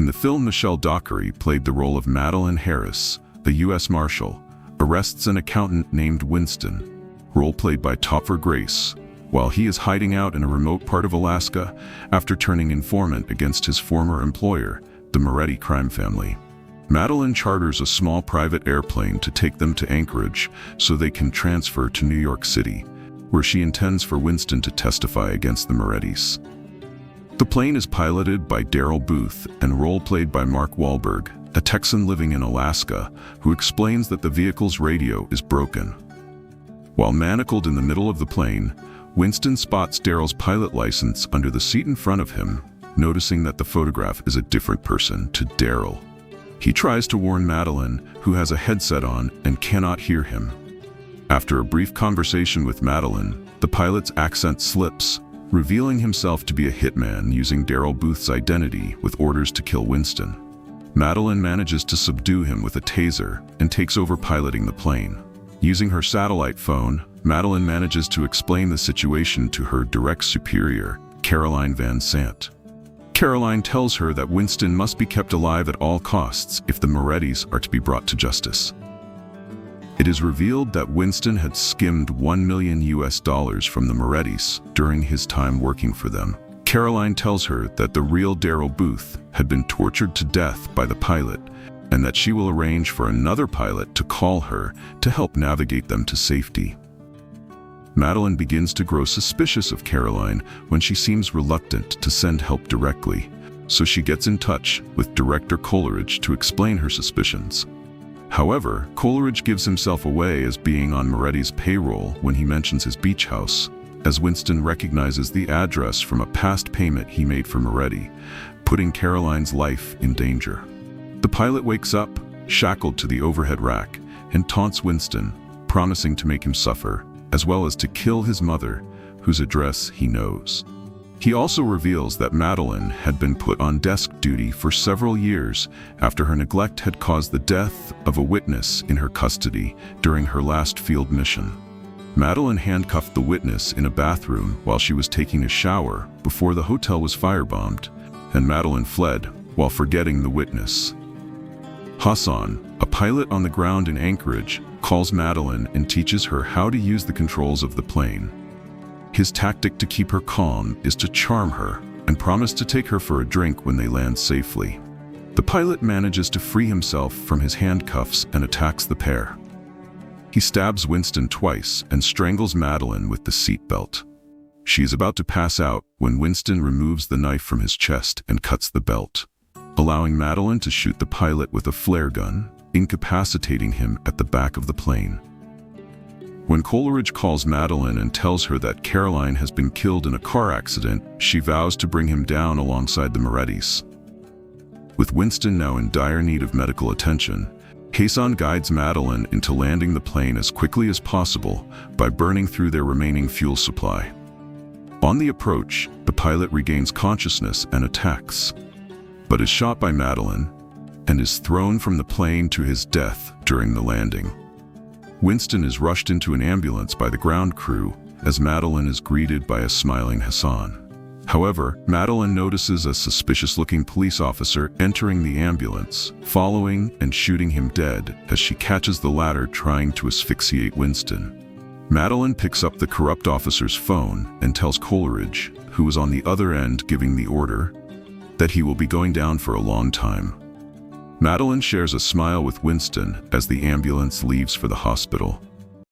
the film, Michelle Dockery played the role of Madeline Harris, a U.S. Marshal, arrests an accountant named Winston, role played by Topher Grace, while he is hiding out in a remote part of Alaska after turning informant against his former employer, the Moretti crime family. Madeline charters a small private airplane to take them to Anchorage so they can transfer to New York City, where she intends for Winston to testify against the Morettis. The plane is piloted by Daryl Booth and role-played by Mark Wahlberg, a Texan living in Alaska, who explains that the vehicle's radio is broken. While manacled in the middle of the plane, Winston spots Daryl's pilot license under the seat in front of him, noticing that the photograph is a different person to Daryl. He tries to warn Madeline, who has a headset on and cannot hear him. After a brief conversation with Madeline, the pilot's accent slips, revealing himself to be a hitman using Daryl Booth's identity with orders to kill Winston. Madeline manages to subdue him with a taser and takes over piloting the plane. Using her satellite phone, Madeline manages to explain the situation to her direct superior, Caroline Van Sant. Caroline tells her that Winston must be kept alive at all costs if the Morettis are to be brought to justice. It is revealed that Winston had skimmed $1 million from the Morettis during his time working for them. Caroline tells her that the real Daryl Booth had been tortured to death by the pilot, and that she will arrange for another pilot to call her to help navigate them to safety. Madeline begins to grow suspicious of Caroline when she seems reluctant to send help directly, so she gets in touch with Director Coleridge to explain her suspicions. However, Coleridge gives himself away as being on Moretti's payroll when he mentions his beach house, as Winston recognizes the address from a past payment he made for Moretti, putting Caroline's life in danger. The pilot wakes up, shackled to the overhead rack, and taunts Winston, promising to make him suffer, as well as to kill his mother, whose address he knows. He also reveals that Madeline had been put on desk duty for several years after her neglect had caused the death of a witness in her custody during her last field mission. Madeline handcuffed the witness in a bathroom while she was taking a shower before the hotel was firebombed, and Madeline fled while forgetting the witness. Hassan, a pilot on the ground in Anchorage, calls Madeline and teaches her how to use the controls of the plane. His tactic to keep her calm is to charm her and promise to take her for a drink when they land safely. The pilot manages to free himself from his handcuffs and attacks the pair. He stabs Winston twice and strangles Madeline with the seatbelt. She is about to pass out when Winston removes the knife from his chest and cuts the belt, allowing Madeline to shoot the pilot with a flare gun, incapacitating him at the back of the plane. When Coleridge calls Madeline and tells her that Caroline has been killed in a car accident, she vows to bring him down alongside the Morettis. With Winston now in dire need of medical attention, Hassan guides Madeline into landing the plane as quickly as possible by burning through their remaining fuel supply. On the approach, the pilot regains consciousness and attacks, but is shot by Madeline and is thrown from the plane to his death during the landing. Winston is rushed into an ambulance by the ground crew as Madeline is greeted by a smiling Hassan. However, Madeline notices a suspicious-looking police officer entering the ambulance, following and shooting him dead as she catches the latter trying to asphyxiate Winston. Madeline picks up the corrupt officer's phone and tells Coleridge, who is on the other end giving the order, that he will be going down for a long time. Madeline shares a smile with Winston as the ambulance leaves for the hospital,